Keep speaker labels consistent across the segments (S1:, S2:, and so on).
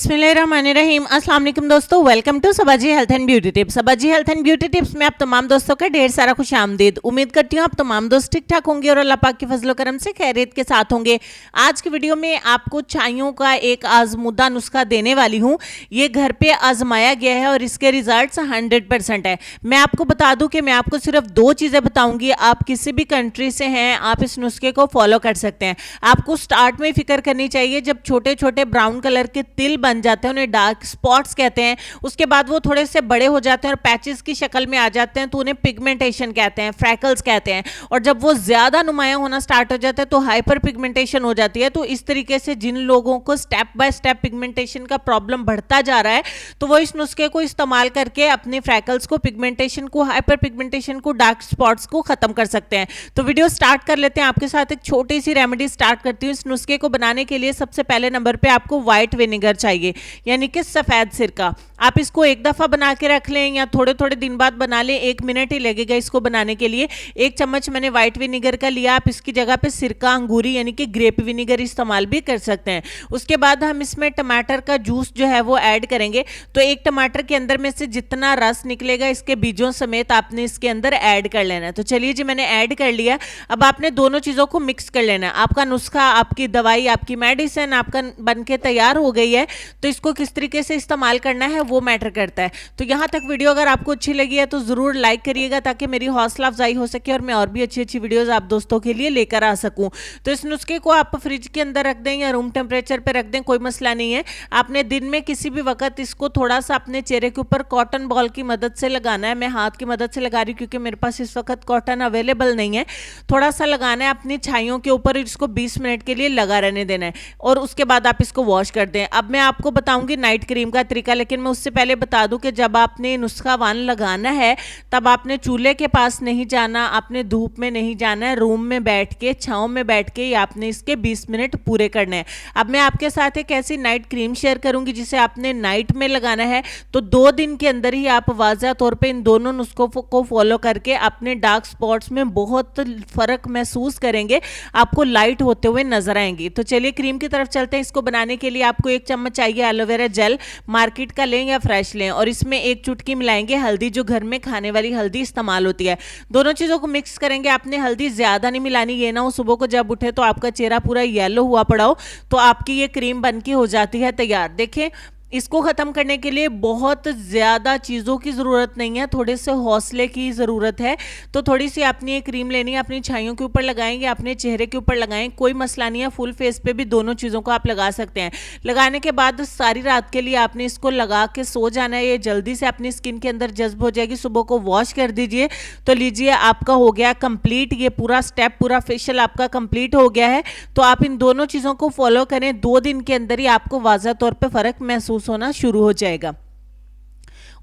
S1: बिस्मिल्लाहिर्रहमानिर्रहीम। अस्सलाम वालेकुम दोस्तों, welcome to Sabaji health and beauty tips. Sabaji health and beauty tips में आप तमाम दोस्तों का ढेर सारा खुश आमदीद। उम्मीद करती हूँ आप तमाम दोस्त ठीक ठाक होंगे और अल्लाह पाक के फजलो करम से खैरियत के साथ होंगे। आज की वीडियो में आपको चायों का एक आजमुदा नुस्खा देने वाली हूँ। ये घर पे आजमाया गया है और इसके रिजल्ट्स 100% है। मैं आपको बता दूं कि मैं आपको सिर्फ 2 चीज़ें बताऊंगी, आप किसी भी कंट्री से हैं आप इस नुस्खे को फॉलो कर सकते हैं। आपको स्टार्ट में फिक्र करनी चाहिए जब छोटे छोटे ब्राउन कलर के तिल बन जाते हैं, उन्हें डार्क स्पॉट्स कहते हैं, उसके बाद वो थोड़े से बड़े हो जाते हैं और पैचेस की शक्ल में आ जाते हैं तो उन्हें पिगमेंटेशन कहते हैं, फ्रैकल्स कहते हैं। और जब वो ज्यादा नुमाया होना स्टार्ट हो जाता है तो हाइपर पिगमेंटेशन हो जाती है। तो इस तरीके से जिन लोगों को स्टेप बाय स्टेप पिगमेंटेशन का प्रॉब्लम बढ़ता जा रहा है तो वो इस नुस्खे को इस्तेमाल करके अपने फ्रैकल्स को, पिगमेंटेशन को, हाइपर पिगमेंटेशन को, डार्क स्पॉट्स को खत्म कर सकते हैं। तो वीडियो स्टार्ट कर लेते हैं। आपके साथ एक छोटी सी रेमेडी स्टार्ट करती हूँ। इस नुस्खे को बनाने के लिए सबसे पहले नंबर पे आपको व्हाइट विनेगर चाहिए, यानी कि सफेद सिरका। आप इसको एक दफा बना के रख लें या थोड़े थोड़े दिन बाद बना लें, 1 मिनट ही लगेगा इसको बनाने के लिए। 1 चम्मच मैंने व्हाइट विनेगर का लिया। आप इसकी जगह पे सिरका अंगूरी यानी कि ग्रेप विनेगर इस्तेमाल भी कर सकते हैं। उसके बाद हम इसमें टमाटर का जूस जो है वो ऐड करेंगे। तो एक टमाटर के अंदर में से जितना रस निकलेगा इसके बीजों समेत आपने इसके अंदर ऐड कर लेना है। तो चलिए जी, मैंने ऐड कर लिया। अब आपने दोनों चीज़ों को मिक्स कर लेना है। आपका नुस्खा, आपकी दवाई, आपकी मेडिसिन आपका बन के तैयार हो गई है। तो इसको किस तरीके से इस्तेमाल करना है वो मैटर करता है। तो यहाँ तक वीडियो अगर आपको अच्छी लगी है तो ज़रूर लाइक करिएगा ताकि मेरी हौसला अफजाई हो सके और मैं और भी अच्छी अच्छी वीडियोस आप दोस्तों के लिए लेकर आ सकूं। तो इस नुस्खे को आप फ्रिज के अंदर रख दें या रूम टेम्परेचर पे रख दें, कोई मसला नहीं है। आपने दिन में किसी भी वक्त इसको थोड़ा सा अपने चेहरे के ऊपर कॉटन बॉल की मदद से लगाना है। मैं हाथ की मदद से लगा रही हूँ क्योंकि मेरे पास इस वक्त कॉटन अवेलेबल नहीं है। थोड़ा सा लगाना है अपनी छाइयों के ऊपर, इसको 20 मिनट के लिए लगा रहने देना है और उसके बाद आप इसको वॉश कर दें। अब मैं आपको बताऊंगी नाइट क्रीम का तरीका, लेकिन मैं उससे पहले बता दूं कि जब आपने नुस्खा वान लगाना है तब आपने चूल्हे के पास नहीं जाना, आपने धूप में नहीं जाना है, रूम में बैठ के, छांव में बैठ के ही आपने इसके 20 मिनट पूरे करने हैं। अब मैं आपके साथ एक ऐसी नाइट क्रीम शेयर करूंगी जिसे आपने नाइट में लगाना है। तो 2 दिन के अंदर ही आप वाज़ह तौर पे इन दोनों नुस्खों को फॉलो करके अपने डार्क स्पॉट्स में बहुत फर्क महसूस करेंगे, आपको लाइट होते हुए नजर आएंगी। तो चलिए क्रीम की तरफ चलते हैं। इसको बनाने के लिए आपको 1 चम्मच चाहिए एलोवेरा जेल, मार्केट का लें या फ्रेश लें, और इसमें 1 चुटकी मिलाएंगे हल्दी, जो घर में खाने वाली हल्दी इस्तेमाल होती है। दोनों चीज़ों को मिक्स करेंगे। आपने हल्दी ज़्यादा नहीं मिलानी, ये ना हो सुबह को जब उठे तो आपका चेहरा पूरा येलो हुआ पड़ा हो। तो आपकी ये क्रीम बन के हो जाती है तैयार। देखें, इसको ख़त्म करने के लिए बहुत ज़्यादा चीज़ों की ज़रूरत नहीं है, थोड़े से हौसले की ज़रूरत है। तो थोड़ी सी आपने ये क्रीम लेनी है, अपनी छाइयों के ऊपर लगाएंगे, अपने चेहरे के ऊपर लगाएं, कोई मसला नहीं है। फुल फेस पे भी दोनों चीज़ों को आप लगा सकते हैं। लगाने के बाद सारी रात के लिए आपने इसको लगा के सो जाना है। ये जल्दी से अपनी स्किन के अंदर जज्ब हो जाएगी। सुबह को वॉश कर दीजिए। तो लीजिए, आपका हो गया कंप्लीट, ये पूरा स्टेप, पूरा फेशियल आपका कंप्लीट हो गया है। तो आप इन दोनों चीज़ों को फॉलो करें, 2 दिन के अंदर ही आपको वाज़ह तौर पर फ़र्क महसूस होना शुरू हो जाएगा।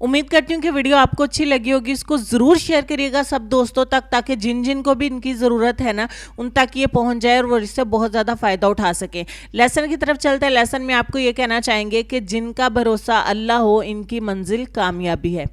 S1: उम्मीद करती हूँ कि वीडियो आपको अच्छी लगी होगी। इसको ज़रूर शेयर करिएगा सब दोस्तों तक, ताकि जिन जिन को भी इनकी ज़रूरत है ना उन तक ये पहुँच जाए और वो इससे बहुत ज़्यादा फ़ायदा उठा सकें। लेसन की तरफ चलते हैं। लेसन में आपको ये कहना चाहेंगे कि जिनका भरोसा अल्लाह हो इनकी मंजिल कामयाबी है।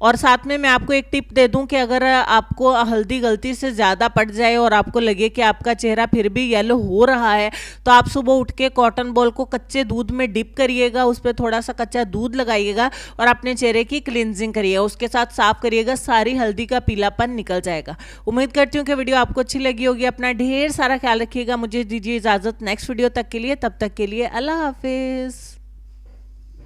S1: और साथ में मैं आपको एक टिप दे दूं कि अगर आपको हल्दी गलती से ज़्यादा पड़ जाए और आपको लगे कि आपका चेहरा फिर भी येलो हो रहा है तो आप सुबह उठ के कॉटन बॉल को कच्चे दूध में डिप करिएगा, उस पर थोड़ा सा कच्चा दूध लगाइएगा और अपने चेहरे की क्लिनजिंग करिएगा, उसके साथ साफ करिएगा, सारी हल्दी का पीलापन निकल जाएगा। उम्मीद करती हूँ कि वीडियो आपको अच्छी लगी होगी। अपना ढेर सारा ख्याल रखिएगा। मुझे दीजिए इजाज़त नेक्स्ट वीडियो तक के लिए। तब तक के लिए अल्लाह हाफिज़।